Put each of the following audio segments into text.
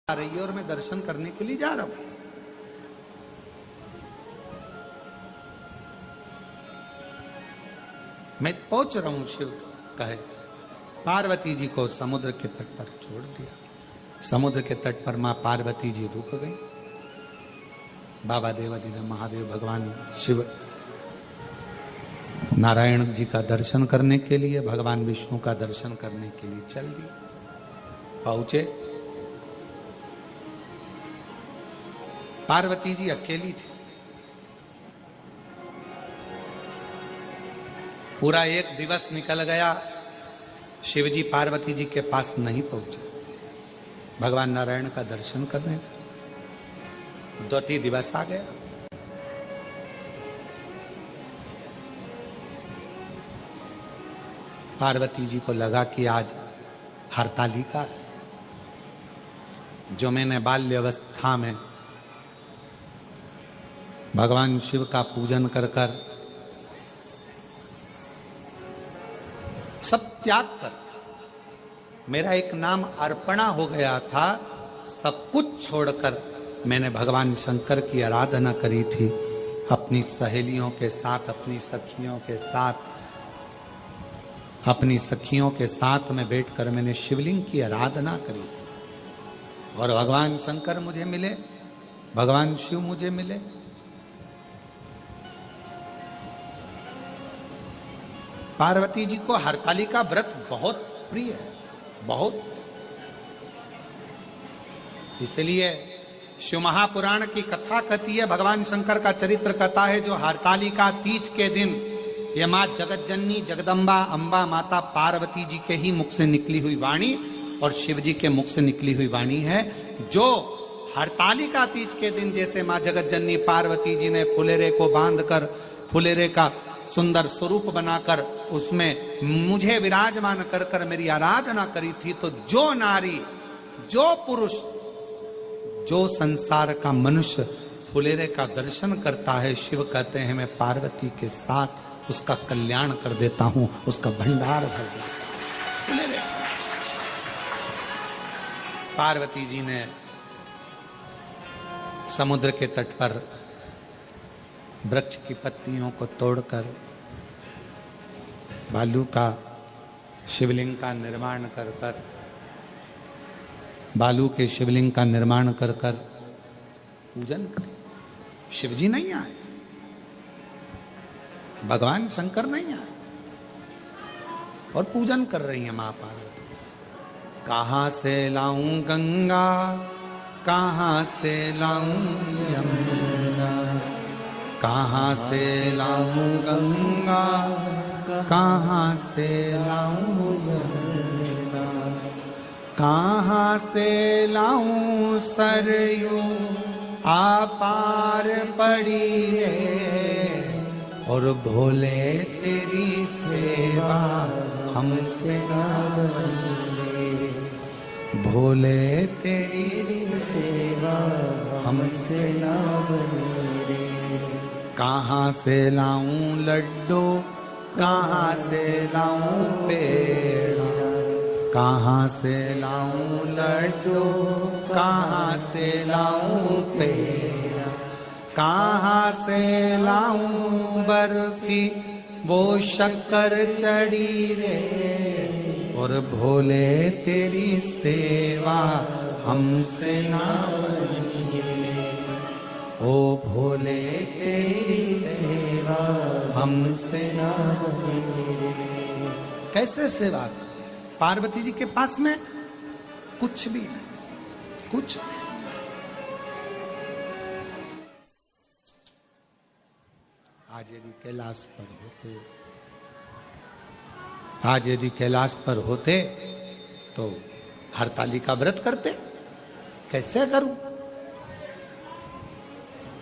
आ रही है और मैं दर्शन करने के लिए जा रहा हूं। मैं पहुंच रहा हूं, शिव कहे। पार्वती जी को समुद्र के तट पर छोड़ दिया। समुद्र के तट पर मां पार्वती जी रुक गई। बाबा देवादिदेव महादेव भगवान शिव नारायण जी का दर्शन करने के लिए, भगवान विष्णु का दर्शन करने के लिए चल दिए। पहुंचे, पार्वती जी अकेली थी। पूरा एक दिवस निकल गया, शिवजी पार्वती जी के पास नहीं पहुंचे भगवान नारायण का दर्शन करने का। द्वितीय दिवस आ गया। पार्वती जी को लगा कि आज हरतालिका है, जो मैंने बाल्य अवस्था में भगवान शिव का पूजन कर कर सब त्याग कर, मेरा एक नाम अर्पणा हो गया था, सब कुछ छोड़कर मैंने भगवान शंकर की आराधना करी थी। अपनी सहेलियों के साथ, अपनी सखियों के साथ में बैठकर मैंने शिवलिंग की आराधना करी थी। और भगवान शंकर मुझे मिले, भगवान शिव मुझे मिले। पार्वती जी को हरतालिका व्रत बहुत प्रिय है, बहुत। इसलिए शिव महापुराण की कथा कहती है, भगवान शंकर का चरित्र कथा है, जो हरतालिका तीज के दिन ये मां जगत जननी जगदम्बा अम्बा माता पार्वती जी के ही मुख से निकली हुई वाणी और शिव जी के मुख से निकली हुई वाणी है। जो हरतालिका तीज के दिन जैसे मां जगत जननी पार्वती जी ने फुलेरे को बांधकर, फुलेरे का सुंदर स्वरूप बनाकर उसमें मुझे विराजमान कर कर मेरी आराधना करी थी, तो जो नारी, जो पुरुष, जो संसार का मनुष्य फुलेरे का दर्शन करता है, शिव कहते हैं मैं पार्वती के साथ उसका कल्याण कर देता हूं, उसका भंडार भर देता हूं। पार्वती जी ने समुद्र के तट पर वृक्ष की पत्तियों को तोड़कर बालू का शिवलिंग का निर्माण कर कर, बालू के शिवलिंग का निर्माण कर कर पूजन कर। शिवजी नहीं आए, भगवान शंकर नहीं आए, और पूजन कर रही है मां पार्वती। कहां से लाऊं गंगा, कहां से लाऊं यमुना, कहां से लाऊं गंगा, कहां से लाऊं यमुना, कहां से लाऊं सरयू आपार पड़ी रे, और भोले तेरी सेवा हमसे ना बनी, भोले तेरी सेवा हमसे ना बनी रे। कहां से लाऊं लड्डू, कहां से लाऊं पेड़ा, कहां से लाऊं लड्डू, कहां से लाऊं पेड़ा, कहां से लाऊं बर्फी वो शक्कर चढ़ी रे, और भोले तेरी सेवा हमसे ना बनी रे, ओ भोले तेरी सेवा हमसे ना बनी रे। कैसे सेवा? पार्वती जी के पास में कुछ भी नहीं, कुछ नहीं। आज यदि कैलाश पर होते, आज यदि कैलाश पर होते तो हरतालिका व्रत करते। कैसे करूं,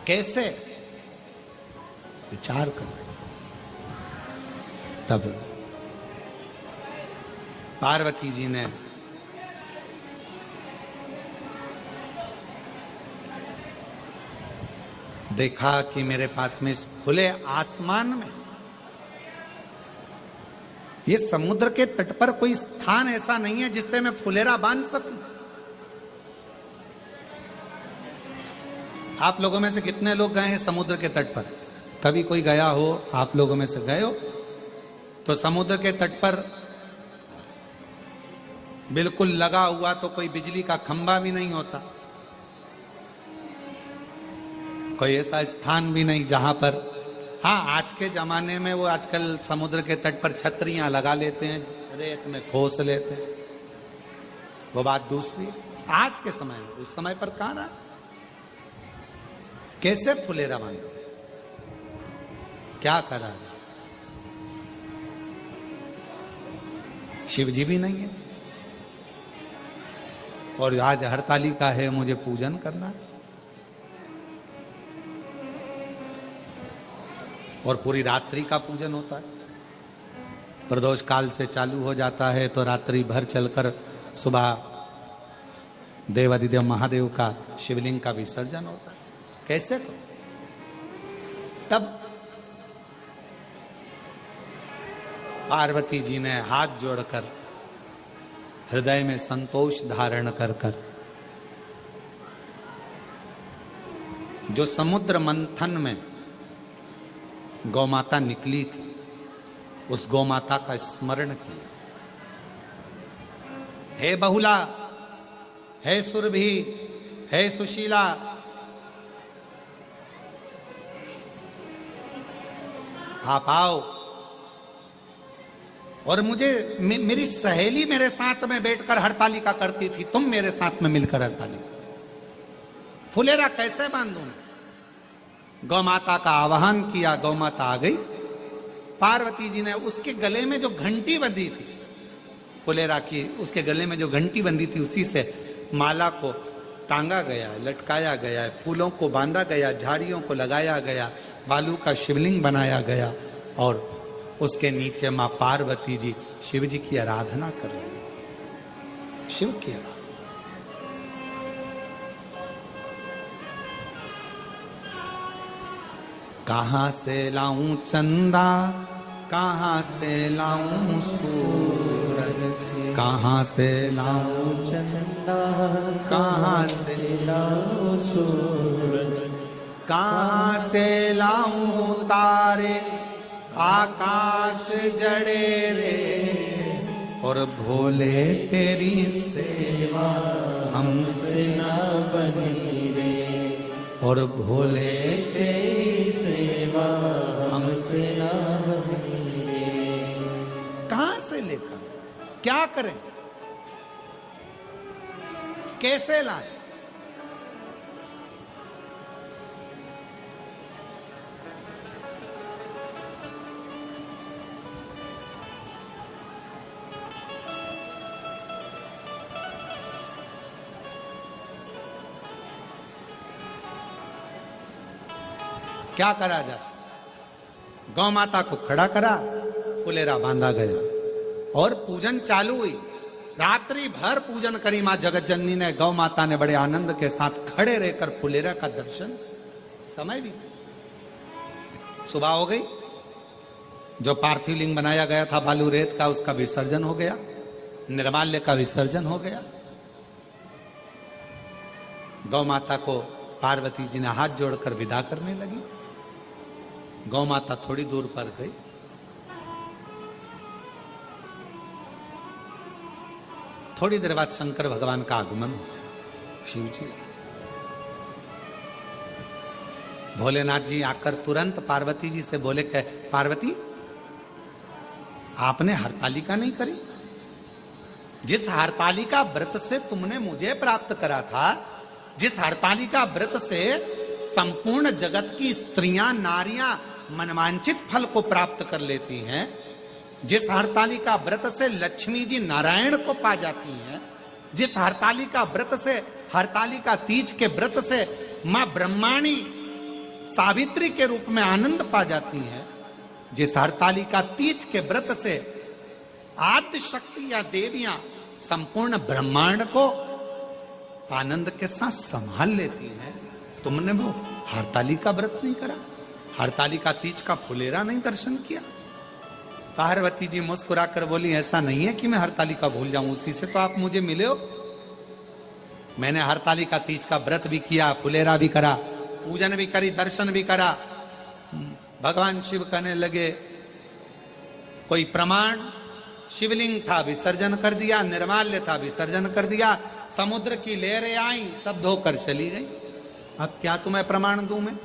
कैसे? विचार कर। तब पार्वती जी ने देखा कि मेरे पास में इस खुले आसमान में, ये समुद्र के तट पर कोई स्थान ऐसा नहीं है जिसपे मैं फुलेरा बांध सकूं। आप लोगों में से कितने लोग गए हैं समुद्र के तट पर? कभी कोई गया हो? आप लोगों में से गए हो? तो समुद्र के तट पर बिल्कुल लगा हुआ तो कोई बिजली का खंभा भी नहीं होता, कोई ऐसा स्थान भी नहीं जहां पर, हाँ आज के जमाने में वो आजकल समुद्र के तट पर छतरियां लगा लेते हैं, रेत में खोस लेते हैं, वो बात दूसरी। आज के समय में, उस समय पर कहां रहा? कैसे फुलेरा बांधो, क्या करा जाए? शिव जी भी नहीं है और आज हरतालिका है, मुझे पूजन करना और पूरी रात्रि का पूजन होता है। प्रदोष काल से चालू हो जाता है तो रात्रि भर चलकर सुबह देवादिदेव महादेव का शिवलिंग का विसर्जन होता है। कैसे करो? तब पार्वती जी ने हाथ जोड़कर हृदय में संतोष धारण कर कर जो समुद्र मंथन में गौमाता निकली थी, उस गौमाता का स्मरण किया। हे बहुला, हे सुरभि, हे सुशीला, आप आओ और मुझे मेरी सहेली मेरे साथ में बैठकर हरतालिका करती थी, तुम मेरे साथ में मिलकर हरतालिका। फुलेरा कैसे बांधूं? गौ माता का आवाहन किया, गौ माता आ गई। पार्वती जी ने उसके गले में जो घंटी बंधी थी फुलेरा की, उसके गले में जो घंटी बंधी थी उसी से माला को टांगा गया, लटकाया गया, फूलों को बांधा गया, झाड़ियों को लगाया गया, बालू का शिवलिंग बनाया गया और उसके नीचे मां पार्वती जी शिव जी की आराधना कर रही है। शिव की आराधना। कहां से लाऊं चंदा, कहां से लाऊं सूरज, कहां से लाऊं चंदा, कहां से लाऊं सूरज, कहां से लाऊं तारे आकाश जड़े रे, और भोले तेरी सेवा हमसे ना बनी रे, और भोले तेरी सेवा हमसे ना बनी रे। कहां से लेकर क्या करें, कैसे लाए? क्या करा जाए? गौ माता को खड़ा करा, फुलेरा बांधा गया और पूजन चालू हुई। रात्रि भर पूजन करी मां जगत जननी ने। गौ माता ने बड़े आनंद के साथ खड़े रहकर फुलेरा का दर्शन। समय भी सुबह हो गई। जो पार्थिव लिंग बनाया गया था बालू रेत का, उसका विसर्जन हो गया, निर्माल्य का विसर्जन हो गया। गौ माता को पार्वती जी ने हाथ जोड़कर विदा करने लगी। गौ माता थोड़ी दूर पर गई। थोड़ी देर बाद शंकर भगवान का आगमन हो गया। शिव जी, भोलेनाथ जी आकर तुरंत पार्वती जी से बोले कि पार्वती, आपने हरतालिका नहीं करी? जिस हरतालिका व्रत से तुमने मुझे प्राप्त करा था, जिस हरतालिका व्रत से संपूर्ण जगत की स्त्रियां नारियां मनवांचित फल को प्राप्त कर लेती हैं, जिस हरतालिका व्रत से लक्ष्मी जी नारायण को पा जाती हैं, जिस हरतालिका व्रत से, हरतालिका तीज के व्रत से मां ब्रह्माणी सावित्री के रूप में आनंद पा जाती हैं, जिस हरतालिका तीज के व्रत से आद्य शक्ति या देवियां संपूर्ण ब्रह्मांड को आनंद के साथ संभाल लेती हैं, तुमने वो हरतालिका व्रत नहीं करा? हरतालिका तीज का फुलेरा नहीं दर्शन किया? पार्वती जी मुस्कुराकर बोली, ऐसा नहीं है कि मैं हरतालिका भूल जाऊं, उसी से तो आप मुझे मिले हो। मैंने हरतालिका तीज का व्रत भी किया, फुलेरा भी करा, पूजन भी करी, दर्शन भी करा। भगवान शिव कहने लगे कोई प्रमाण? शिवलिंग था विसर्जन कर दिया, निर्माल्य था विसर्जन कर दिया, समुद्र की लहरें आई सब धोकर चली गई। अब क्या तुम्हें प्रमाण दूं मैं?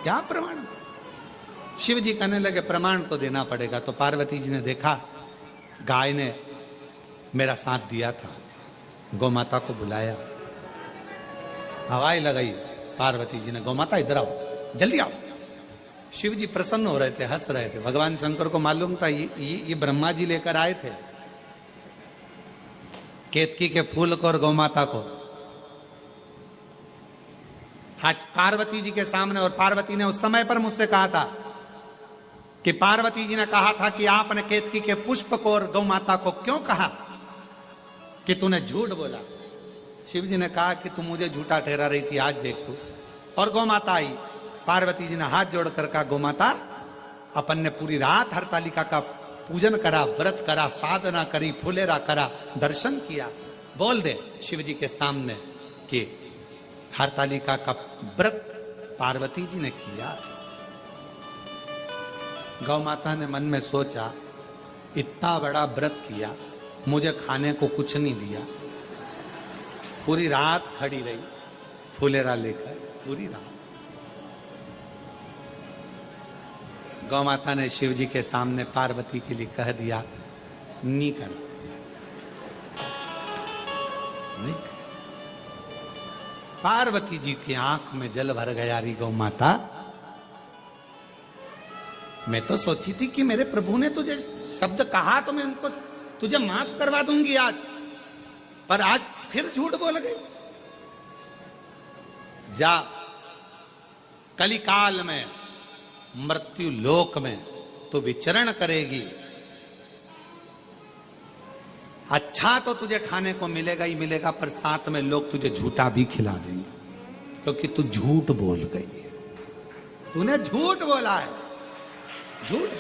क्या प्रमाण? शिव जी कहने लगे प्रमाण तो देना पड़ेगा। तो पार्वती जी ने देखा गाय ने मेरा साथ दिया था, गौ माता को बुलाया, हवाई लगाई। पार्वती जी ने गौ माता इधर आओ, जल्दी आओ। शिव जी प्रसन्न हो रहे थे, हंस रहे थे। भगवान शंकर को मालूम था ये ब्रह्मा जी लेकर आए थे केतकी के फूल को और गौ माता को। आज पार्वती जी के सामने, और पार्वती ने उस समय पर मुझसे कहा था कि पार्वती जी ने कहा था कि आपने केतकी के पुष्प को और गौ माता को क्यों कहा कि तूने झूठ बोला? शिव जी ने कहा कि तू मुझे झूठा ठहरा रही थी, आज देख तू। और गौ माता आई, पार्वती जी ने हाथ जोड़कर कहा गौ माता अपन ने पूरी रात हरतालिका का पूजन करा, व्रत करा, साधना करी, फुलेरा करा, दर्शन किया। बोल दे शिव जी के सामने कि हरतालिका का व्रत पार्वती जी ने किया। गौ माता ने मन में सोचा इतना बड़ा व्रत किया, मुझे खाने को कुछ नहीं दिया, पूरी रात खड़ी रही फुलेरा लेकर, पूरी रात। गौ माता ने शिव जी के सामने पार्वती के लिए कह दिया नहीं कर, नहीं। पार्वती जी की आंख में जल भर गया। री गौ माता, मैं तो सोची थी कि मेरे प्रभु ने तुझे शब्द कहा तो मैं उनको तुझे माफ करवा दूंगी आज, पर आज फिर झूठ बोल गई। जा कलिकाल में मृत्यु लोक में तो विचरण करेगी। अच्छा तो तुझे खाने को मिलेगा ही मिलेगा, पर साथ में लोग तुझे झूठा भी खिला देंगे, क्योंकि तू झूठ बोल गई है। तूने झूठ बोला है, झूठ।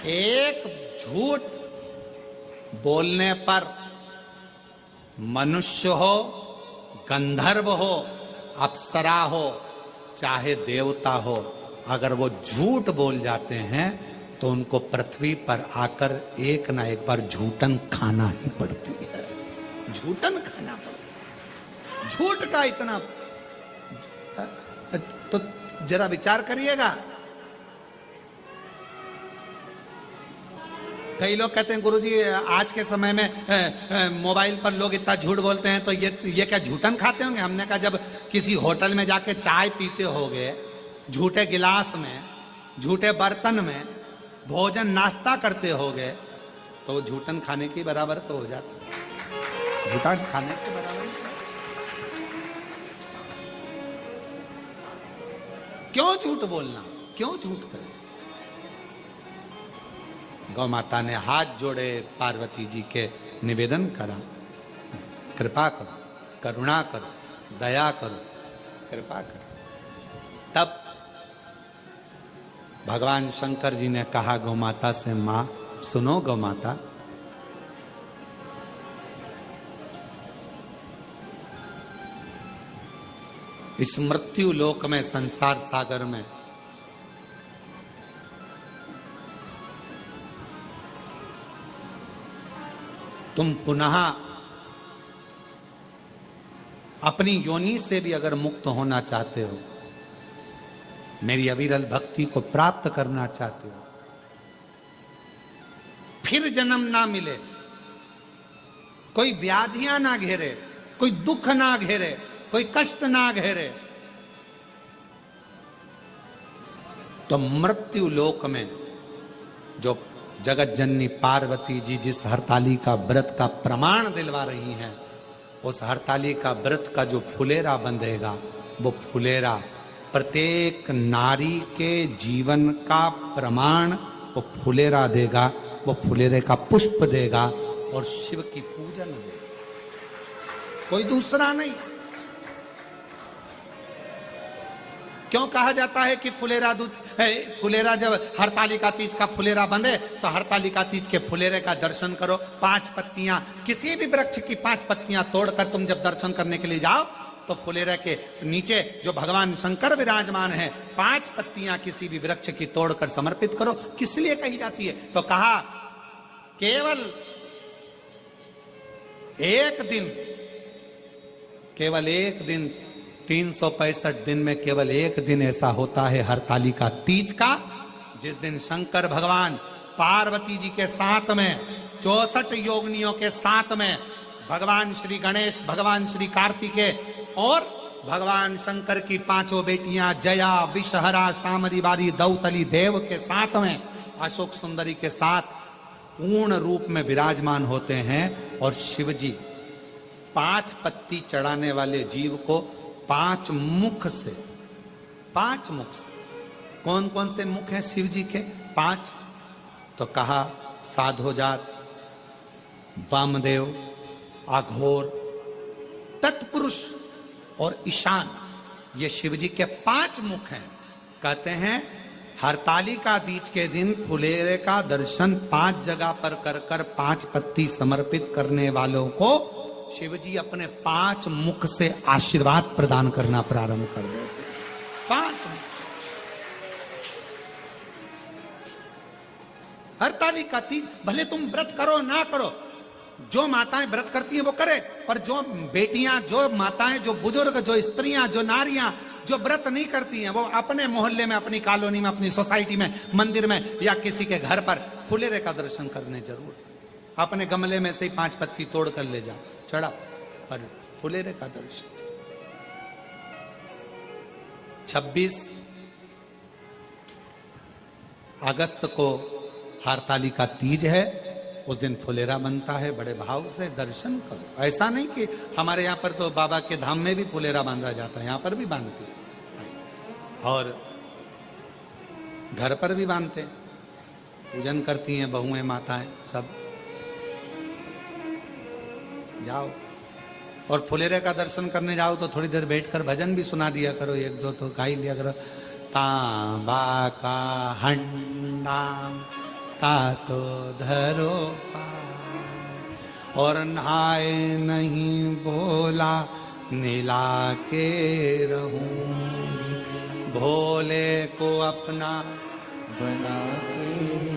एक झूठ बोलने पर मनुष्य हो, गंधर्व हो, अप्सरा हो, चाहे देवता हो, अगर वो झूठ बोल जाते हैं तो उनको पृथ्वी पर आकर एक ना एक बार झूठन खाना ही पड़ती है। झूठन खाना पड़ता, झूठ का इतना। तो जरा विचार करिएगा। कई लोग कहते हैं गुरुजी आज के समय में मोबाइल पर लोग इतना झूठ बोलते हैं, तो ये क्या झूठन खाते होंगे? हमने कहा जब किसी होटल में जाके चाय पीते होगे झूठे गिलास में, झूठे बर्तन में, भोजन नाश्ता करते होगे, तो वो झूठन खाने के बराबर तो हो जाता है। झूठन खाने के बराबर। क्यों झूठ बोलना, क्यों झूठ करें? गौ माता ने हाथ जोड़े, पार्वती जी के निवेदन करा, कृपा करो, करुणा करो, दया करो, कृपा करो। तब भगवान शंकर जी ने कहा गौ माता से, मां सुनो गौ माता, इस मृत्यु लोक में, संसार सागर में तुम पुनः अपनी योनि से भी अगर मुक्त होना चाहते हो, मेरी अविरल भक्ति को प्राप्त करना चाहते हो, फिर जन्म ना मिले, कोई व्याधियां ना घेरे, कोई दुख ना घेरे, कोई कष्ट ना घेरे, तो मृत्यु लोक में जो जगत जननी पार्वती जी जिस हरताली का व्रत का प्रमाण दिलवा रही हैं, उस हरताली का व्रत का जो फुलेरा बंधेगा, वो फुलेरा प्रत्येक नारी के जीवन का प्रमाण वो फुलेरा देगा, वो फुलेरे का पुष्प देगा और शिव की पूजन देगा, कोई दूसरा नहीं। क्यों कहा जाता है कि फुलेरा दूध फुलेरा, जब हरतालिका तीज का फुलेरा बंधे तो हरतालिका तीज के फुलेरे का दर्शन करो। 5 पत्तियां, किसी भी वृक्ष की 5 पत्तियां तोड़कर तुम जब दर्शन करने के लिए जाओ तो फुलेरे के नीचे जो भगवान शंकर विराजमान है, 5 पत्तियां किसी भी वृक्ष की तोड़कर समर्पित करो। किस लिए कही जाती है? तो कहा केवल एक दिन 365 दिन में केवल एक दिन ऐसा होता है हरतालिका तीज का, जिस दिन शंकर भगवान पार्वती जी के साथ में 64 योगिनियों के साथ में भगवान श्री गणेश, भगवान श्री कार्तिकेय और भगवान शंकर की 5 बेटियां जया, विषहरा, शामरी बारी, दौतली देव के साथ में अशोक सुंदरी के साथ पूर्ण रूप में विराजमान होते हैं। और शिव जी 5 पत्ती चढ़ाने वाले जीव को 5 मुख से कौन कौन से मुख हैं शिव जी के? 5। तो कहा साधोजात, वामदेव, अघोर, तत्पुरुष और ईशान, ये शिव जी के 5 मुख हैं। कहते हैं हरतालिका तीज के दिन फुलेरे का दर्शन 5 जगह पर कर 5 पत्ती समर्पित करने वालों को शिव जी अपने 5 मुख से आशीर्वाद प्रदान करना प्रारंभ कर देते। 5 मुख। हरतालिका तीज भले तुम व्रत करो ना करो, जो माताएं व्रत करती हैं वो करे, पर जो बेटियां, जो माताएं, जो बुजुर्ग, जो स्त्रियां, जो नारियां जो व्रत नहीं करती हैं, वो अपने मोहल्ले में, अपनी कॉलोनी में, अपनी सोसाइटी में, मंदिर में या किसी के घर पर फुलेरे का दर्शन करने जरूर, अपने गमले में से ही 5 पत्ती तोड़ कर ले जाओ, चढ़ा पर फुलेरे का दर्शन। 26 अगस्त को हरतालिका तीज है, उस दिन फुलेरा बनता है। बड़े भाव से दर्शन करो। ऐसा नहीं कि हमारे यहाँ पर तो बाबा के धाम में भी फुलेरा बांधा जाता है, यहाँ पर भी बांधते हैं और घर पर भी बांधते, पूजन करती हैं बहुएं, माताएं सब। जाओ और फुलेरे का दर्शन करने जाओ तो थोड़ी देर बैठकर भजन भी सुना दिया करो, 1-2 तो गा ही लिया करो। तांबा का हंडाम तो धरो और नहाए नहीं भोला, नीला के रहूंगी, भोले को अपना बना के